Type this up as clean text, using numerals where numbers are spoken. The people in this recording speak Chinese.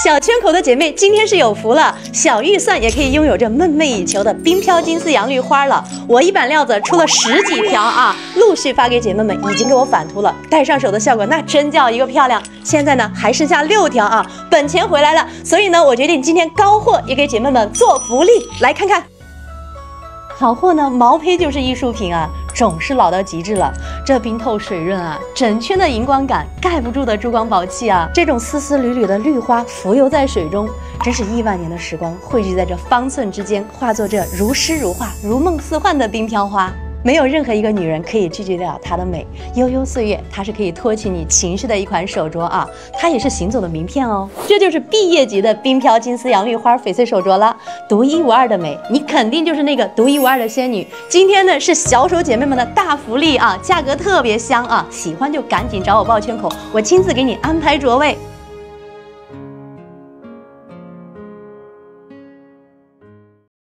小圈口的姐妹今天是有福了，小预算也可以拥有这梦寐以求的冰飘金丝杨绿花了。我一板料子出了10几条啊，陆续发给姐妹们，已经给我返图了，戴上手的效果那真叫一个漂亮。现在呢还剩下6条啊，本钱回来了，所以呢我决定今天高货也给姐妹们做福利，来看看。好货呢，毛坯就是艺术品啊，种是老到极致了。这冰透水润啊，整圈的荧光感，盖不住的珠光宝气啊。这种丝丝缕缕的绿花浮游在水中，真是亿万年的时光汇聚在这方寸之间，化作这如诗如画、如梦似幻的冰飘花。没有任何一个女人可以拒绝了它的美。悠悠岁月，它是可以托起你情绪的一款手镯啊，它也是行走的名片哦。这就是毕业级的冰飘金丝杨绿花翡翠手镯了，独一无二的美，你肯定就是那个独一无二的仙女。今天呢是小手姐妹们的大福利啊，价格特别香啊，喜欢就赶紧找我报圈口，我亲自给你安排镯位。